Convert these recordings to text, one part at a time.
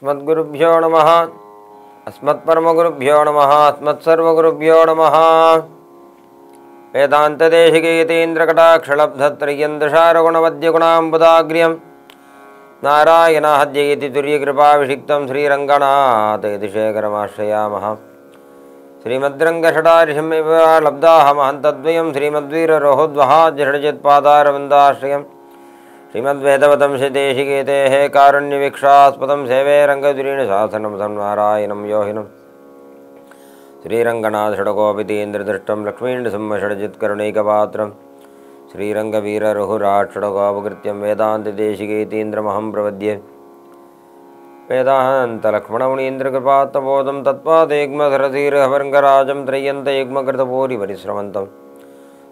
अस्मद्गुरुभ्यो नमः अस्मत्परमगुरुभ्यो नमः अस्मत्सर्वगुरुभ्यो नमः वेदान्तदेशिकेतीन्द्रकटाक्षलब्धत्रय्यन्दशारगुणवद्यगुणाम्बुदाग्र्यं नारायणाद्यैति तुर्यकृपाभिषिक्तं श्रीरङ्गनाथयतिशेखरमाश्रयामः श्रीमद्रङ्गषडारिषमेव लब्धाहमहन्तद्वयं श्रीमद्वीररोहोद्वहाद्यषड्जत्पादारविन्दाश्रयं श्रीमद्वेदवतं श्रीदेशिकेतेः कारुण्यवीक्षास्पदं सेवे रङ्गधुरीणशासनं नारायणं योहिनं श्रीरङ्गनाथषडगोपितीन्द्रदृष्टं लक्ष्मीनृसिंहषड्जित्करुणैकपात्रं श्रीरङ्गवीररघुराट्षडगोपकृत्यं वेदान्तदेशिकेतीन्द्रमहं प्रपद्ये वेदान्तलक्ष्मणमुनीन्द्रकृपात्तबोधं तत्पादेग्मधरधीरहवर्ङ्गराजं त्रय्यन्तयुग्मकृतभूरिपरिश्रमन्तं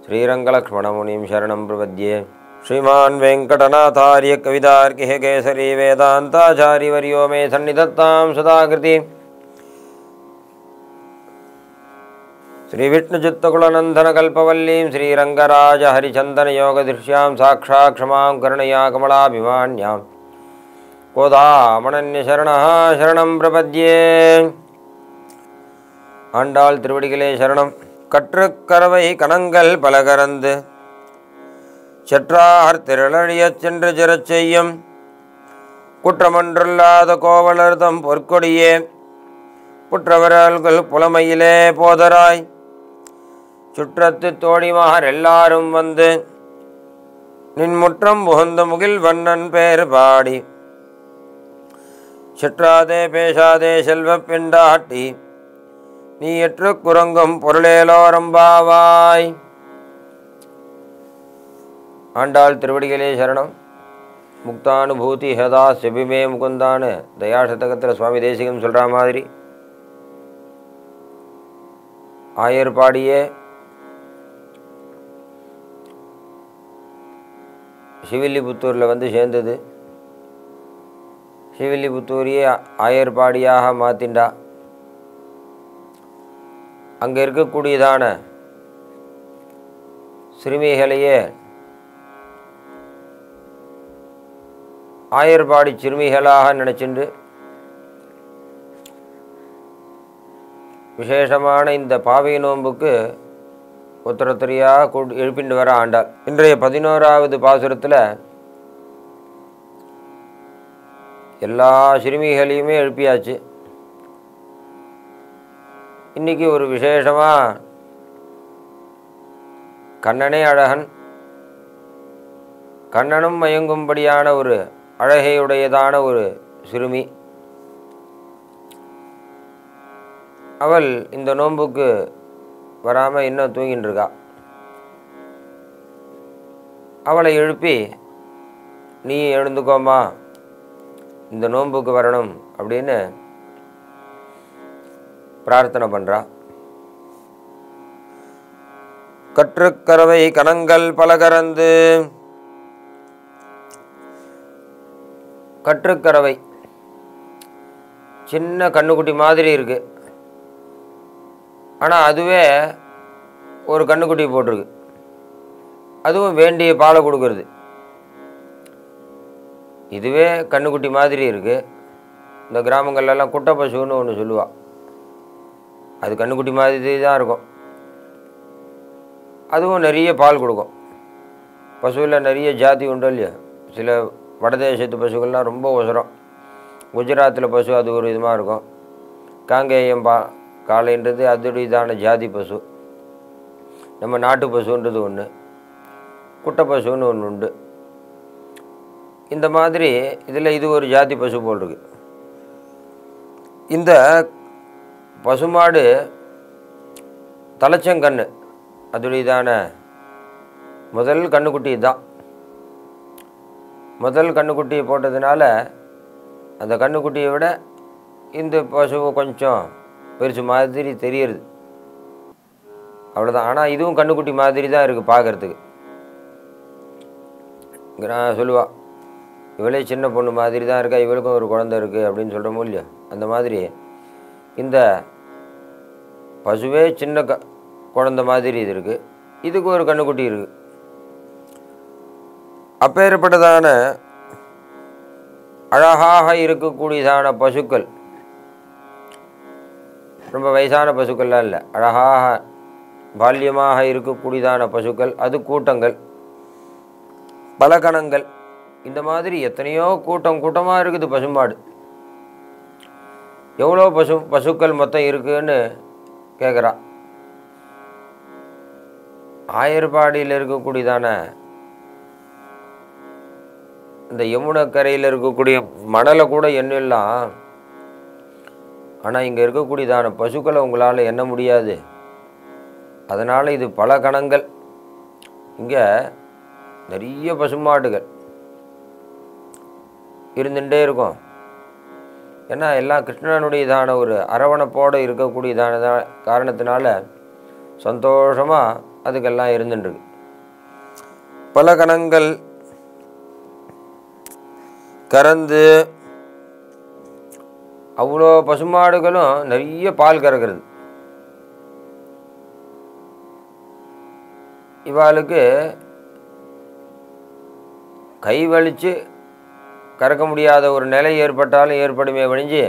श्रीरङ्गलक्ष्मणमुनिं शरणं प्रपद्ये श्रीमान् वेङ्कटनाथार्य कवितार्किः केसरी वेदान्ताचार्यवर्यो मे सन्निधत्तां सदाकृति श्रीविष्णुचित्तकुलनन्दनकल्पवल्लीं श्रीरङ्गराजहरिचन्दनयोगदृश्यां साक्षात् क्षमां करुणया कमलाभिमान्यां கோதாமணன்யசரணः சரணம் பிரபத்யே. ஆண்டாள் திருவடிகளே சரணம். கற்றுக்கரவை கணங்கள் பலகரந்து செற்றார் திரளழியச் சென்று ஜெரச் செய்யும் குற்றமன்றுள்ளாத கோவலர்தம் பொற்கொடியே புற்றவர்கள் புலமையிலே போதராய் சுற்றத்து தோழிமார் எல்லாரும் வந்து நின்முற்றம் புகுந்த முகில் வண்ணன் பேர் பாடி சிற்றாதே பேசாதே செல்வ பெண்டாட்டி நீ எற்று குரங்கும் பொருளேலோரம்பாவாய். ஆண்டாள் திருவடிகளே சரணம். முக்தானுபூதி ஹதா செபிமே முகுந்தான்னு தயாசதகத்தில் சுவாமி தேசிகம் சொல்கிற மாதிரி ஆயர் பாடியே சிவில்லிபுத்தூரில் வந்து சேர்ந்தது. சிவில்லிபுத்தூரியே ஆயர்பாடியாக மாற்றிண்டா. அங்கே இருக்கக்கூடியதான சிறுமிகளையே ஆயர்பாடி சிறுமிகளாக நினச்சிண்டு விசேஷமான இந்த பாவை நோன்புக்கு ஒருத்தரையாக எழுப்பிண்டு வர ஆண்டாள். இன்றைய 11வது பாசுரத்தில் எல்லா சிறுமிகளையுமே எழுப்பியாச்சு. இன்றைக்கி ஒரு விசேஷமாக கண்ணனே அழகன், கண்ணனும் மயங்கும்படியான ஒரு அழகையுடையதான ஒரு சிறுமி. அவள் இந்த நோன்புக்கு வராமல் இன்னும் தூங்கின்னு இருக்கா. அவளை எழுப்பி நீ எழுந்துக்கோமா, இந்த நோன்புக்கு வரணும் அப்படின்னு பிரார்த்தனை பண்ணுறா. கற்றுக்கரவை கணங்கள் பலகரந்து. கற்றுக்கரவை சின்ன கண்ணுக்குட்டி மாதிரி இருக்குது. ஆனால் அதுவே ஒரு கண்ணுக்குட்டி போட்டிருக்கு. அதுவும் வேண்டிய பாலை கொடுக்கறது. இதுவே கண்ணுக்குட்டி மாதிரி இருக்குது. இந்த கிராமங்கள்லாம் குட்டை பசுன்னு ஒன்று சொல்லுவாள். அது கண்ணுக்குட்டி மாதிரி தான் இருக்கும். அதுவும் நிறைய பால் கொடுக்கும். பசுவில் நிறைய ஜாதி உண்டு இல்லையா. சில வடதேசத்து பசுக்கள்லாம் ரொம்ப உசரம். குஜராத்தில் பசு அது ஒரு விதமாக இருக்கும். காங்கேயம் காளைன்றது அதோட இதான ஜாதி பசு. நம்ம நாட்டு பசுன்றது ஒன்று, குட்டை பசுன்னு ஒன்று உண்டு. இந்த மாதிரி இதில் இது ஒரு ஜாதி பசு போல் இருக்கு. இந்த பசுமாடு தலைச்சங்கன்று அதுடையதான முதல் கண்ணுக்குட்டி தான். முதல் கண்ணுக்குட்டியை போட்டதுனால அந்த கண்ணுக்குட்டியை விட இந்த பசுவை கொஞ்சம் பெருசு மாதிரி தெரியுது, அவ்வளோதான். ஆனால் இதுவும் கண்ணுக்குட்டி மாதிரி தான் இருக்குது பார்க்குறதுக்கு. நான் சொல்லுவாள், இவளே சின்ன பொண்ணு மாதிரி தான் இருக்கா, இவளுக்கும் ஒரு குழந்தை இருக்குது அப்படின்னு சொல்கிறோமோ இல்லையா. அந்த மாதிரி இந்த பசுவே சின்ன குழந்தை மாதிரி இது இருக்குது. இதுக்கு ஒரு கண்ணுக்குட்டி இருக்குது. அப்பேற்பட்டதான அழகாக இருக்கக்கூடியதான பசுக்கள், ரொம்ப வயசான பசுக்கள்லாம் இல்லை, அழகாக பால்யமாக இருக்கக்கூடியதான பசுக்கள், அது கூட்டங்கள், பல கணங்கள், இந்த மாதிரி எத்தனையோ கூட்டம் கூட்டமாக இருக்குது பசுமாடு. எவ்வளோ பசுக்கள் மொத்தம் இருக்குதுன்னு கேட்குறா. ஆயர்பாடியில் இருக்கக்கூடியதான இந்த யமுனக்கரையில் இருக்கக்கூடிய மணலை கூட எண்ணலாம். ஆனால் இங்கே இருக்கக்கூடியதான பசுக்களை உங்களால் எண்ண முடியாது. அதனால் இது பல கணங்கள். இங்கே நிறைய பசுமாடுகள் இருந்துகிட்டே இருக்கும். ஏன்னா எல்லாம் கிருஷ்ணனுடையதான ஒரு அரவணைப்போடு இருக்கக்கூடியதான காரணத்தினால சந்தோஷமாக அதுக்கெல்லாம் இருந்துட்டுருக்கு. பல கணங்கள் கறந்து அவ்வளோ பசுமாடுகளும் நிறைய பால் கறக்கிறது. இவாளுக்கு கை வலித்து கறக்க முடியாத ஒரு நிலை ஏற்பட்டாலும் ஏற்படுமே ஒழிஞ்சு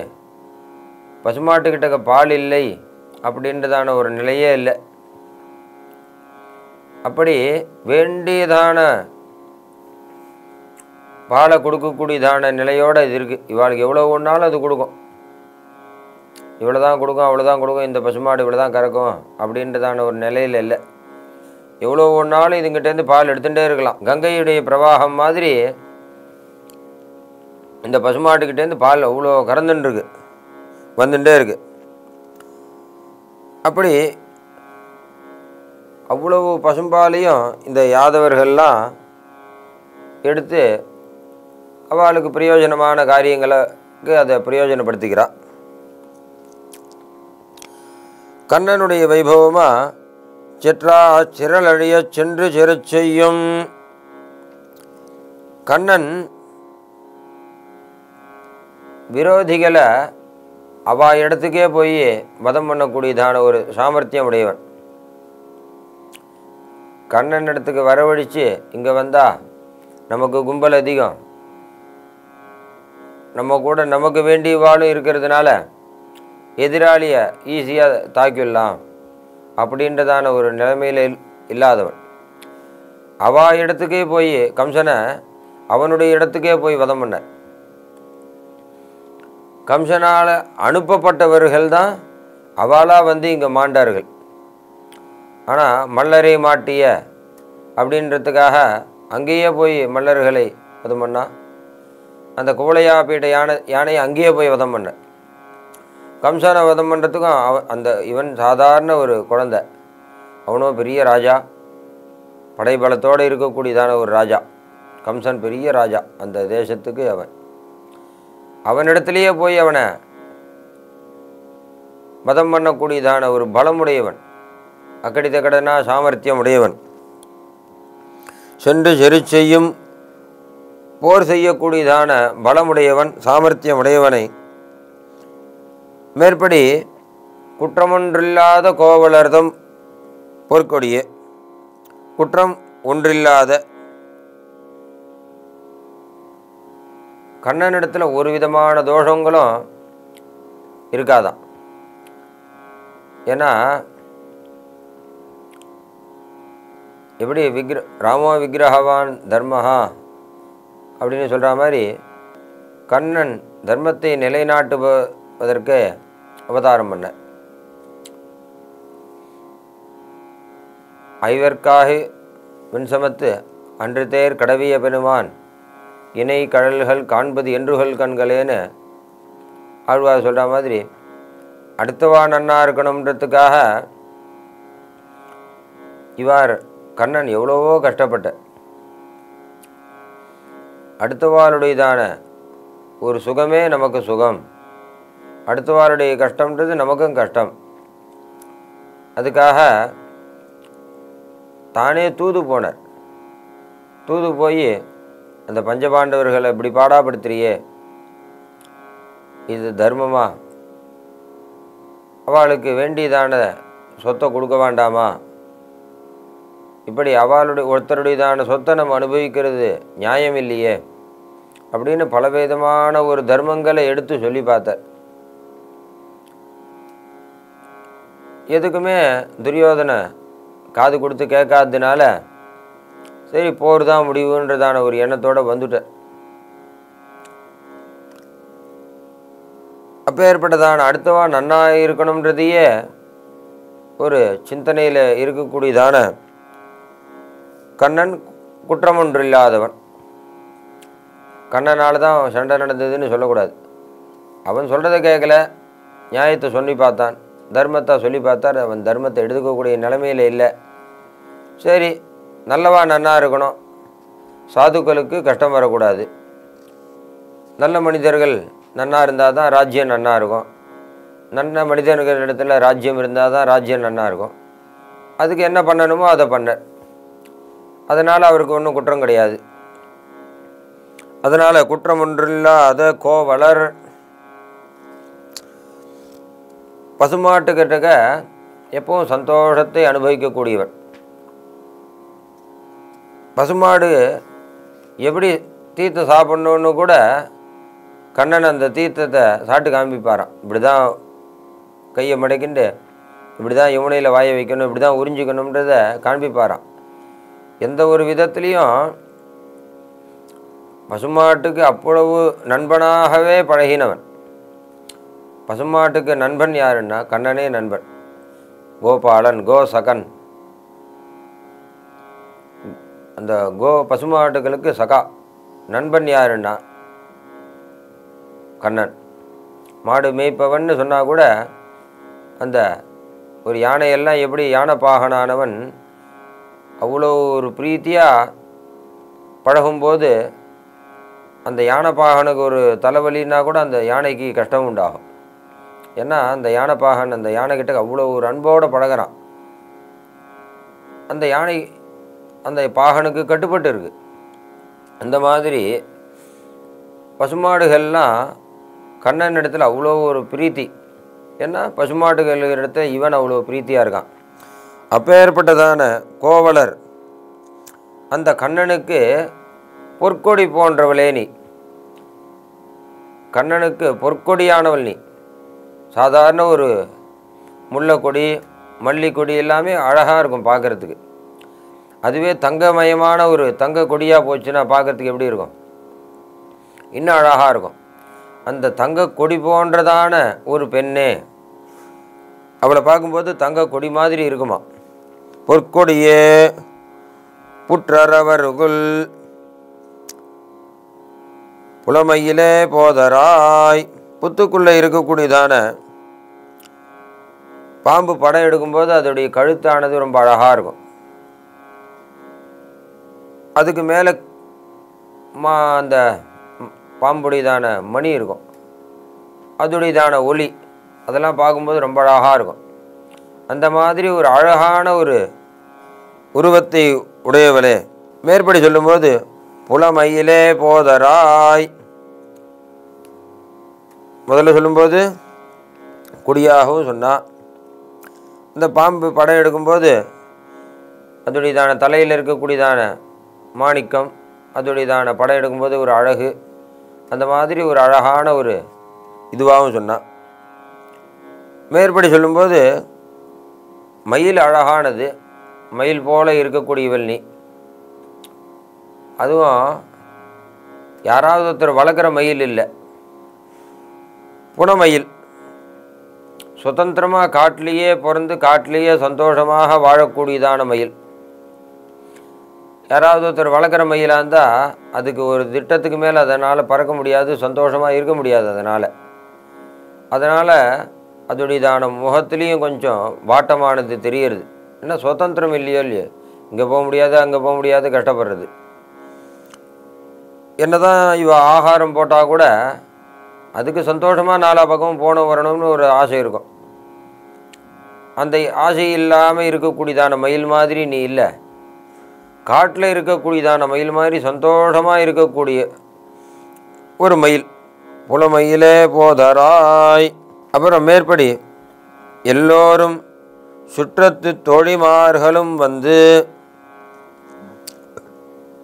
பசுமாட்டுக்கிட்ட பால் இல்லை அப்படின்றதான ஒரு நிலையே இல்லை. அப்படி வேண்டியதான பாலை கொடுக்கக்கூடியதான நிலையோடு இது இருக்குது. இவாளுக்கு எவ்வளோ ஒன்றாலும் அது கொடுக்கும். இவ்வளோ தான் கொடுக்கும், அவ்வளோ தான் கொடுக்கும், இந்த பசுமாடு இவ்வளோ தான் கறக்கும் அப்படின்றதான ஒரு நிலையில் இல்லை. எவ்வளோ ஒன்றாலும் இதுங்கிட்டேருந்து பால் எடுத்துகிட்டே இருக்கலாம். கங்கையுடைய பிரவாகம் மாதிரி இந்த பசுமாட்டுக்கிட்டேருந்து பால் அவ்வளோ கறந்துட்டுருக்கு, வந்துட்டே இருக்கு. அப்படி அவ்வளவு பசும்பாலையும் இந்த யாதவர்கள்லாம் எடுத்து அவளுக்கு பிரயோஜனமான காரியங்களுக்கு அதை பிரயோஜனப்படுத்திக்கிறாள். கண்ணனுடைய வைபவமாக செற்றா சிரலழிய சென்று சிறச் செய்யும். கண்ணன் விரோதிகளை அவ இடத்துக்கே போய் வதம் பண்ணக்கூடியதான ஒரு சாமர்த்தியம் உடையவன். கண்ணன் இடத்துக்கு வரவழித்து இங்கே வந்தால் நமக்கு கும்பல் அதிகம், நம்ம கூட நமக்கு வேண்டியவாளும் இருக்கிறதுனால எதிராளியை ஈஸியாக தாக்கிடலாம் அப்படின்றதான ஒரு நிலைமையில் இல்லாதவன். அவா இடத்துக்கே போய் கம்சனை அவனுடைய இடத்துக்கே போய் வதம் பண்ண. கம்சனால் அனுப்பப்பட்டவர்கள் தான் அவளாக வந்து இங்கே மாண்டார்கள். ஆனால் மல்லரை மாட்டிய அப்படின்றதுக்காக அங்கேயே போய் மல்லர்களை வதம் பண்ணா. அந்த குவளையாப்பீட்ட யானையை அங்கேயே போய் வதம் பண்ண. கம்சனை வதம் பண்ணுறதுக்கும் இவன் சாதாரண ஒரு குழந்தை, அவனும் பெரிய ராஜா, படைபலத்தோடு இருக்கக்கூடியதான ஒரு ராஜா. கம்சன் பெரிய ராஜா அந்த தேசத்துக்கு. அவனிடத்திலேயே போய் அவனை வதம் பண்ணக்கூடியதான ஒரு பலமுடையவன், அக்கடித்த கடனா சாமர்த்தியம் உடையவன். சென்று செரு செய்யும் போர் செய்யக்கூடியதான பலமுடையவன், சாமர்த்தியம் உடையவனை மேற்படி குற்றமொன்றில்லாத கோவலர்தம் போர்க்கொடியே. குற்றம் ஒன்றில்லாத கண்ணனிடத்தில் ஒரு விதமான தோஷங்களும் இருக்காதான். ஏன்னா எப்படி ராமோ விக்கிரகவான் தர்மஹா அப்படின்னு சொல்கிற மாதிரி கண்ணன் தர்மத்தை நிலைநாட்டுவதற்கு அவதாரம் பண்ண. ஐவர்க்காக விண்சமத்து அன்று தேர் கடவிய பெருமான் இணை கடல்கள் காண்பது என்றுகள் கண்களேன்னு ஆழ்வார் சொல்கிற மாதிரி அடுத்தவா நன்னா இருக்கணுன்றதுக்காக இவ்வாறு கண்ணன் எவ்வளவோ கஷ்டப்பட்ட. அடுத்தவாளுடையதான ஒரு சுகமே நமக்கு சுகம், அடுத்தவாளுடைய கஷ்டம்ன்றது நமக்கும் கஷ்டம். அதுக்காக தானே தூது போனார். தூது போய் அந்த பஞ்சபாண்டவர்களை இப்படி பாடாப்படுத்துறியே, இது தர்மமா? அவளுக்கு வேண்டியதான சொத்தை கொடுக்க வேண்டாமா? இப்படி அவளுடைய ஒருத்தருடையதான சொத்தை நம்ம அனுபவிக்கிறது நியாயம் இல்லையே அப்படின்னு பலவிதமான ஒரு தர்மங்களை எடுத்து சொல்லி பார்த்தார். எதுக்குமே துரியோதனை காது கொடுத்து கேட்காததுனால சரி போர் தான் முடிவுன்றதான ஒரு எண்ணத்தோடு வந்துட்டார். அப்போ ஏற்பட்டதான அடுத்தவா நன்னா இருக்கணுன்றதையே ஒரு சிந்தனையில் இருக்கக்கூடியதான கண்ணன் குற்றம் ஒன்று இல்லாதவன். கண்ணனால் தான் சண்டை நடந்ததுன்னு சொல்லக்கூடாது. அவன் சொல்கிறத கேட்கல, நியாயத்தை சொல்லி பார்த்தான், தர்மத்தை சொல்லி பார்த்தார். அவன் தர்மத்தை எடுத்துக்கக்கூடிய நிலைமையில் இல்லை. சரி நல்லவா நன்னா இருக்கணும், சாதுக்களுக்கு கஷ்டம் வரக்கூடாது, நல்ல மனிதர்கள் நன்னா இருந்தால் தான் ராஜ்யம் நன்னா இருக்கும், நல்ல மனிதர்கள் இடத்துல ராஜ்யம் இருந்தால் தான் ராஜ்யம் நன்னா இருக்கும். அதுக்கு என்ன பண்ணணுமோ அதை பண்ண. அதனால் அவருக்கு ஒன்றும் குற்றம் கிடையாது. அதனால் குற்றம் ஒன்றில்லாத கோவலர் பசுமாட்டுக்கிட்டக்க எப்பவும் சந்தோஷத்தை அனுபவிக்கக்கூடியவர். பசுமாடு எப்படி தீர்த்தம் சாப்பிட்ணுன்னு கூட கண்ணன் அந்த தீர்த்தத்தை சாப்பிட்டு காமிப்பாரான். இப்படி தான் கையை மடக்கிண்டு இப்படி தான் யமுனையில் வாய வைக்கணும், இப்படி தான் உறிஞ்சிக்கணுன்றதை காண்பிப்பாரான். எந்த ஒரு விதத்துலேயும் பசுமாட்டுக்கு அவ்வளவு நண்பனாகவே பழகினவன். பசுமாட்டுக்கு நண்பன் யாருன்னா கண்ணனே நண்பன். கோபாலன், கோசகன், அந்த பசுமாட்டுகளுக்கு சகா. நண்பன் யாருன்னா கண்ணன். மாடு மேய்ப்பவன் சொன்னால் கூட அந்த ஒரு யானையெல்லாம் எப்படி யானை பாகனானவன் அவ்வளோ ஒரு பிரீத்தியாக பழகும்போது அந்த யானை பாகனுக்கு ஒரு தலைவலின்னா கூட அந்த யானைக்கு கஷ்டம் உண்டாகும். ஏன்னா அந்த யானை பாகன் அந்த யானைக்கிட்ட அவ்வளோ ஒரு அன்போடு பழகிறான். அந்த யானை அந்த பாகனுக்கு கட்டுப்பட்டு இருக்குது. அந்த மாதிரி பசுமாடுகள்லாம் கண்ணன் இடத்துல அவ்வளோ ஒரு பிரீத்தி. ஏன்னா பசுமாடுகள் இடத்துல இவன் அவ்வளோ பிரீத்தியாக இருக்கான். அப்பேற்பட்டதான கோவலர் அந்த கண்ணனுக்கு பொற்கொடி போன்றவளே நீ. கண்ணனுக்கு பொற்கொடியானவள் நீ. சாதாரண ஒரு முல்லைக்கொடி, மல்லிக்கொடி எல்லாமே அழகாக இருக்கும் பார்க்குறதுக்கு. அதுவே தங்கமயமான ஒரு தங்க கொடியாக போச்சுன்னா பார்க்குறதுக்கு எப்படி இருக்கும்? இன்னும் அழகாக இருக்கும். அந்த தங்க கொடி போன்றதான ஒரு பெண்ணே, அவளை பார்க்கும்போது தங்க கொடி மாதிரி இருக்குமா. பொற்கொடியே புற்றரவருகுல் புலமையிலே போதராய். புத்துக்குள்ளே இருக்கக்கூடியதான பாம்பு படம் எடுக்கும்போது அதோடைய கழுத்தானது ரொம்ப அழகாக இருக்கும். அதுக்கு மேலே அந்த பாம்புடையதான மணி இருக்கும், அதுடையதான ஒளி, அதெல்லாம் பார்க்கும்போது ரொம்ப அழகாக இருக்கும். அந்த மாதிரி ஒரு அழகான ஒரு உருவத்தை உடையவளே. மேற்படி சொல்லும்போது புலமையிலே போதராய். முதல்ல சொல்லும்போது குடியாகவும் சொன்னான். இந்த பாம்பு படம் எடுக்கும்போது அதுடையதான தலையில் இருக்கக்கூடியதான மாணிக்கம், அதுடையதான படம் எடுக்கும்போது ஒரு அழகு, அந்த மாதிரி ஒரு அழகான ஒரு இதுவாகவும் சொன்னான். மேற்படி சொல்லும்போது மயில் அழகானது, மயில் போல இருக்கக்கூடியவள் நீ. அதுவும் யாராவது ஒருத்தர் வளர்க்குற மயில் இல்லை, புனமயில். சுதந்திரமாக காட்டிலேயே பிறந்து காட்டிலேயே சந்தோஷமாக வாழக்கூடியதான மயில். யாராவது ஒருத்தர் வளர்க்குற மயிலாக இருந்தால் அதுக்கு ஒரு திட்டத்துக்கு மேலே அதனால் பறக்க முடியாது, சந்தோஷமாக இருக்க முடியாது. அதனால் அதோடையதான முகத்துலேயும் கொஞ்சம் வாட்டமானது தெரியுது. என்ன சுதந்திரம் இல்லையோ இல்லையோ, இங்கே போக முடியாது அங்கே போக முடியாது, கஷ்டப்படுறது. என்ன தான் இவ ஆகாரம் போட்டால் கூட அதுக்கு சந்தோஷமாக நாலா பக்கமும் போன வரணும்னு ஒரு ஆசை இருக்கும். அந்த ஆசை இல்லாமல் இருக்கக்கூடியதான மயில் மாதிரி நீ இல்லை. காட்டில் இருக்கக்கூடியதான மயில் மாதிரி சந்தோஷமாக இருக்கக்கூடிய ஒரு மயில். புலமயிலே போதராய். அப்புறம் மேற்படி எல்லோரும் சுற்றத்து தோழிமார்களும்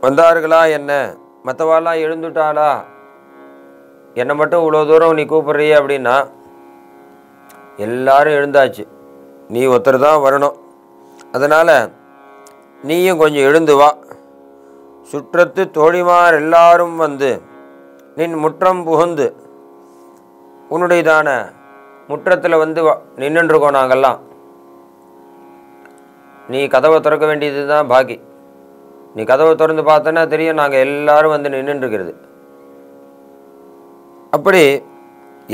வந்தார்களா என்ன, மற்றவாலாம் எழுந்துட்டாளா என்னை மட்டும் இவ்வளோ தூரம் நீ கூப்பிட்றிய அப்படின்னா எல்லாரும் எழுந்தாச்சு, நீ ஒருத்தர் தான் வரணும். அதனால் நீயும் கொஞ்சம் எழுந்து வா. சுற்றத்து தோழிமார் எல்லாரும் வந்து நின் முற்றம் புகுந்து உன்னுடையதான முற்றத்தில் வந்து நின்றுருக்கோம். நாங்கள்லாம் நீ கதவை திறக்க வேண்டியது தான் பாக்கி. நீ கதவை திறந்து பார்த்தோன்னா தெரியும் நாங்கள் எல்லாரும் வந்து நின்றுருக்கிறது. அப்படி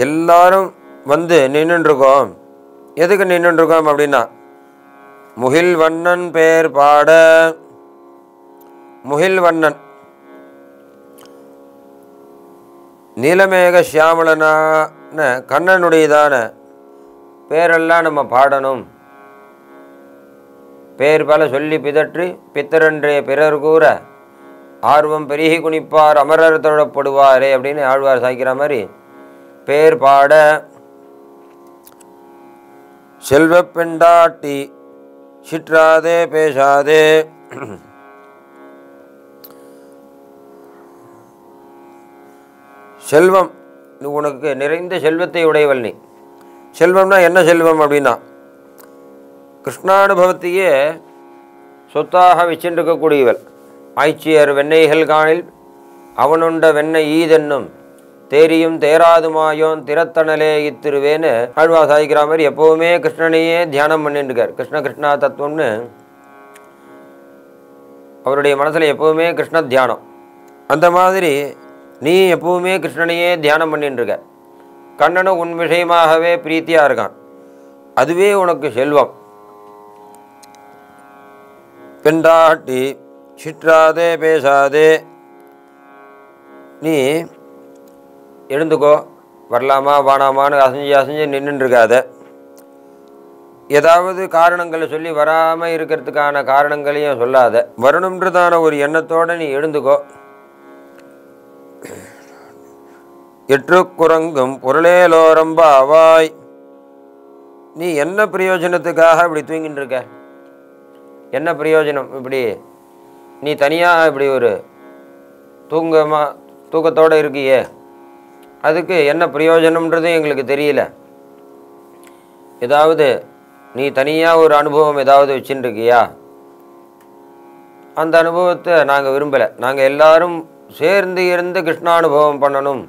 எல்லாரும் வந்து நின்றுருக்கோம். எதுக்கு நின்றுருக்கோம் அப்படின்னா முகில் வண்ணன் பேர் பாட. முகில் வண்ணன் நீலமேக சியாமளனான கண்ணனுடையதான பேரெல்லாம் நம்ம பாடணும். பேர் பல சொல்லி பிதற்றி பித்தரன்றே பிறர் கூற ஆர்வம் பெருகி குனிப்பார் அமரர் தொழப்படுவாரே அப்படின்னு ஆழ்வார் சாய்க்கிற மாதிரி பேர் பாட. செல்வ பெண்டாட்டி சிற்றாதே பேசாதே. செல்வம், உனக்கு நிறைந்த செல்வத்தை உடையவள் நீ. செல்வம்னா என்ன செல்வம் அப்படின்னா கிருஷ்ணானுபவத்தையே சொத்தாக வச்சுருக்கக்கூடியவள். ஆய்ச்சியர் வெண்ணெய்கள் காணில் அவனுண்ட வெண்ணெய் ஈதென்னும் தேரியும் தேராதுமாயோன் திறத்தனலே இத்திருவேன்னு ஆழ்வார் சாதிக்கிற மாதிரி எப்போவுமே கிருஷ்ணனையே தியானம் பண்ணிட்டுருக்கார். கிருஷ்ண கிருஷ்ணா தத்துவம்னு அவருடைய மனசில் எப்போவுமே கிருஷ்ண தியானம். அந்த மாதிரி நீ எப்போவுமே கிருஷ்ணனையே தியானம் பண்ணிட்டுருக்க. கண்ணனும் உன் விஷயமாகவே பிரீத்தியாக இருக்கான். அதுவே உனக்கு செல்வம். பெண்டாட்டி சிற்றாதே பேசாதே. நீ எழுந்துக்கோ, வரலாமா வானாமான்னு அசைஞ்சு நின்றுருக்காத. ஏதாவது காரணங்களை சொல்லி வராமல் இருக்கிறதுக்கான காரணங்களையும் சொல்லாத. வரணுன்றதான ஒரு எண்ணத்தோடு நீ எழுந்துக்கோ. எற்றுக்குரங்கும் பொருளேலோரம்ப அவாய். நீ என்ன பிரயோஜனத்துக்காக இப்படி தூங்கிட்டு இருக்க? என்ன பிரயோஜனம்? இப்படி நீ தனியாக இப்படி ஒரு தூக்கத்தோடு இருக்கியே, அதுக்கு என்ன பிரயோஜனம்ன்றது எங்களுக்கு தெரியல. ஏதாவது நீ தனியாக ஒரு அனுபவம் ஏதாவது வச்சுட்டு இருக்கியா? அந்த அனுபவத்தை நாங்கள் விரும்பலை. நாங்கள் எல்லாரும் சேர்ந்து இருந்து கிருஷ்ணானுபவம் பண்ணணும்,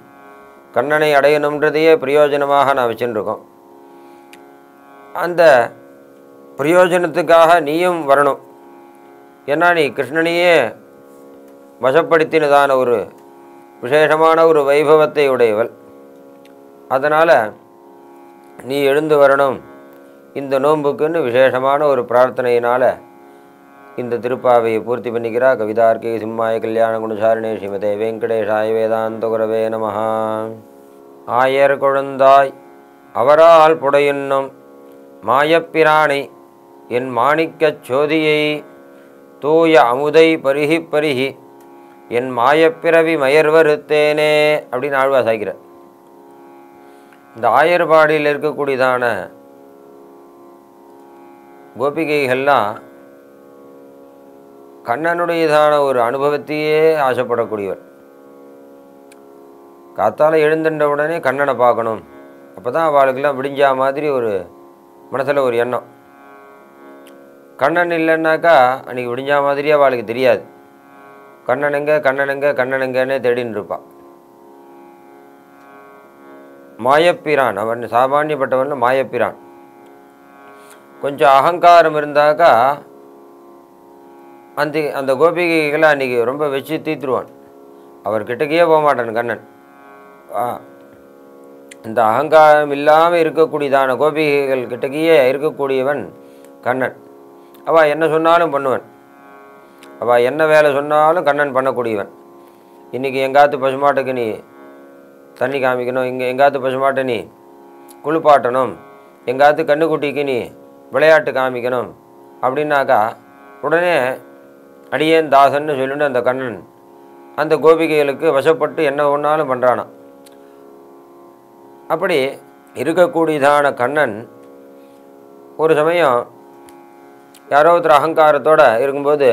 கண்ணனை அடையணுன்றதையே பிரயோஜனமாக நான் வச்சுருக்கோம். அந்த பிரயோஜனத்துக்காக நீயும் வரணும். ஏன்னா நீ கிருஷ்ணனையே வசப்படுத்தினதான ஒரு விசேஷமான ஒரு வைபவத்தை உடையவள். அதனால் நீ எழுந்து வரணும். இந்த நோன்புக்குன்னு விசேஷமான ஒரு பிரார்த்தனையினால் இந்த திருப்பாவையை பூர்த்தி பண்ணிக்கிறா. கவிதார்க்கே சிம்மாய கல்யாண குணசாரிணே ஸ்ரீமதே வெங்கடேஷாய வேதாந்த குரவே நமஹ. ஆயர் கொழுந்தாய் அவரால் புடையுண்ணும் மாயப்பிரானை என் மாணிக்கச் சோதியை தூய அமுதை பருகி பருகி என் மாயப்பிறவி மயர்வறுத்தேனே அப்படின்னு ஆழ்வார் சாய்க்கிறார். இந்த ஆயர்பாடியில் இருக்கக்கூடியதான கோபிகைகள்லாம் கண்ணனுடையதான ஒரு அனுபவத்தையே ஆசைப்படக்கூடியவர். காத்தால் எழுந்துட்ட உடனே கண்ணனை பார்க்கணும். அப்போ தான் அவளுக்கெல்லாம் விடிஞ்சா மாதிரி ஒரு மனசில் ஒரு எண்ணம். கண்ணன் இல்லைன்னாக்கா அன்றைக்கி விடிஞ்சா மாதிரியே அவளுக்கு தெரியாது. கண்ணனுங்க கண்ணனுங்க கண்ணனுங்கன்னே தேடின்னு இருப்பாள். மாயப்பிரான் அவன் சாமானியப்பட்டவன். மாயப்பிரான் கொஞ்சம் அகங்காரம் இருந்தாக்கா அந்த கோபிகைகளை அன்றைக்கி ரொம்ப வச்சு தீத்துருவான். அவர்கிட்டக்கையே போக மாட்டான் கண்ணன். இந்த அகங்காரம் இல்லாமல் இருக்கக்கூடியதான கோபிகைகள் கிட்டக்கையே இருக்கக்கூடியவன் கண்ணன். அவள் என்ன சொன்னாலும் பண்ணுவன். அவள் என்ன வேலை சொன்னாலும் கண்ணன் பண்ணக்கூடியவன். இன்றைக்கி எங்காத்து பசுமாட்டுக்கு நீ தண்ணி காமிக்கணும், எங்காத்து பசுமாட்டை நீ குளிப்பாட்டணும், எங்காத்து கண்ணுக்குட்டிக்கு நீ விளையாட்டு காமிக்கணும் அப்படின்னாக்கா உடனே அடியேன் தாசன்னு சொல்லிட்டு அந்த கண்ணன் அந்த கோபிகைகளுக்கு வசப்பட்டு என்ன ஒன்றாலும் பண்ணுறானான். அப்படி இருக்கக்கூடியதான கண்ணன் ஒரு சமயம் யாரோ ஒருத்தர் அகங்காரத்தோடு இருக்கும்போது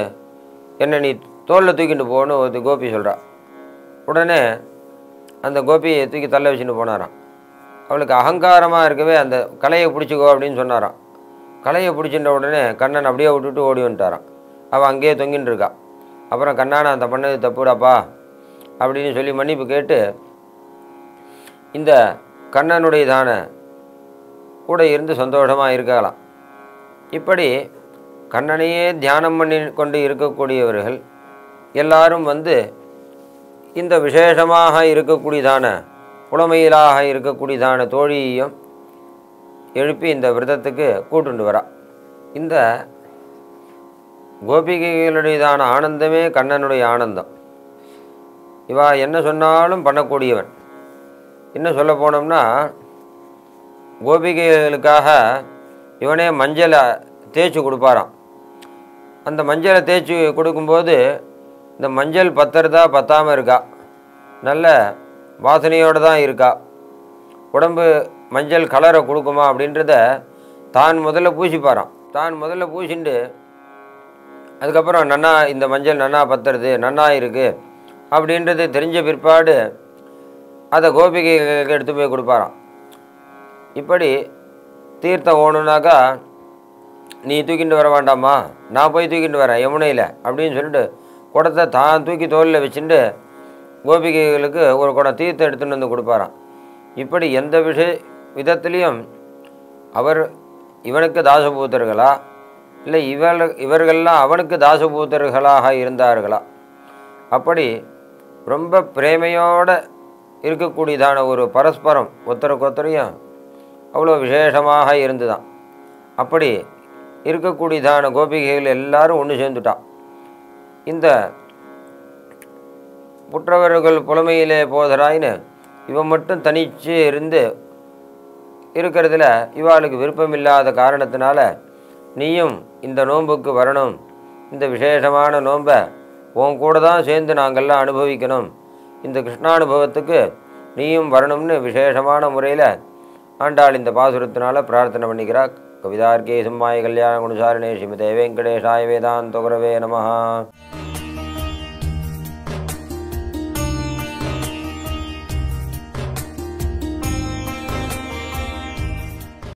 என்னை நீ தோளில் தூக்கிட்டு போகணும் ஒரு கோபி சொல்கிறா. உடனே அந்த கோபியை தூக்கி தள்ள வச்சுன்னு போனாராம். அவளுக்கு அகங்காரமாக இருக்கவே அந்த கலையை பிடிச்சிக்கோ அப்படின்னு சொன்னாராம். கலையை பிடிச்சின்ற உடனே கண்ணன் அப்படியே விட்டுட்டு ஓடி வந்துட்டாரான். அவள் அங்கேயே தொங்கின்னு இருக்கா. அப்புறம் கண்ணா நான் அந்த பண்ணது தப்புடாப்பா அப்படின்னு சொல்லி மன்னிப்பு கேட்டு இந்த கண்ணனுடையதான கூட இருந்து சந்தோஷமாக இருக்கலாம். இப்படி கண்ணனையே தியானம் பண்ணி கொண்டு இருக்கக்கூடியவர்கள் எல்லாரும் இந்த விசேஷமாக இருக்கக்கூடியதான புலமையிலாக இருக்கக்கூடியதான தோழியையும் எழுப்பி இந்த விரதத்துக்கு கூட்டுண்டு வரா. இந்த கோபிகைகளுடையதான ஆனந்தமே கண்ணனுடைய ஆனந்தம். இவா என்ன சொன்னாலும் பண்ணக்கூடியவன். இன்னும் சொல்ல போனோம்னா கோபிகைகளுக்காக இவனே மஞ்சளை தேய்ச்சி கொடுப்பாராம். அந்த மஞ்சளை தேய்ச்சி கொடுக்கும்போது இந்த மஞ்சள் பத்துறதா பத்தாமல் இருக்கா, நல்ல வாசனையோடு தான் இருக்கா, உடம்பு மஞ்சள் கலரை கொடுக்குமா அப்படின்றத தான் முதல்ல பூசிப்பாராம். தான் முதல்ல பூசிண்டு அதுக்கப்புறம் நன்னா இந்த மஞ்சள் நன்னா பத்துறது நன்னா இருக்குது அப்படின்றது தெரிஞ்ச பிற்பாடு அதை கோபிகைகளுக்கு எடுத்து போய் கொடுப்பாராம். இப்படி தீர்த்தம் ஓணுனாக்கா நீ தூக்கிட்டு வர வேண்டாமா, நான் போய் தூக்கிட்டு வரேன் யமுனையில் அப்படின்னு சொல்லிட்டு குடத்தை தான் தூக்கி தோலில் வச்சுட்டு கோபிகைகளுக்கு ஒரு குடம் தீர்த்தம் எடுத்துகிட்டு வந்து கொடுப்பாராம். இப்படி எந்த விதத்துலேயும் அவர் இவனுக்கு தாசபூத்தர்களா இல்லை இவர்கள்லாம் அவனுக்கு தாசபூத்தர்களாக இருந்தார்களா, அப்படி ரொம்ப பிரேமையோடு இருக்கக்கூடியதான ஒரு பரஸ்பரம் ஒருத்தருக்கு ஒருத்தரையும் அவ்வளோ விசேஷமாக இருந்துதான். அப்படி இருக்கக்கூடியதான கோபிகைகள் எல்லாரும் ஒன்று சேர்ந்துட்டான். இந்த புற்றவர்கள் புலமையிலே போதராயின்னு இவன் மட்டும் தனிச்சு இருந்து இருக்கிறதுல இவாளுக்கு விருப்பமில்லாத காரணத்தினால நீயும் இந்த நோன்புக்கு வரணும், இந்த விசேஷமான நோன்பை உன் கூட தான் சேர்ந்து நாங்கள்லாம் அனுபவிக்கணும், இந்த கிருஷ்ணானுபவத்துக்கு நீயும் வரணும்னு விசேஷமான முறையில் ஆண்டாள் இந்த பாசுரத்தினால பிரார்த்தனை பண்ணிக்கிறார். கவிதார்க்கே சிம்மாய கல்யாண குணசாரிணே ஸ்ரீமதே வெங்கடேஷாய வேதாந்த குரவே நமஹ.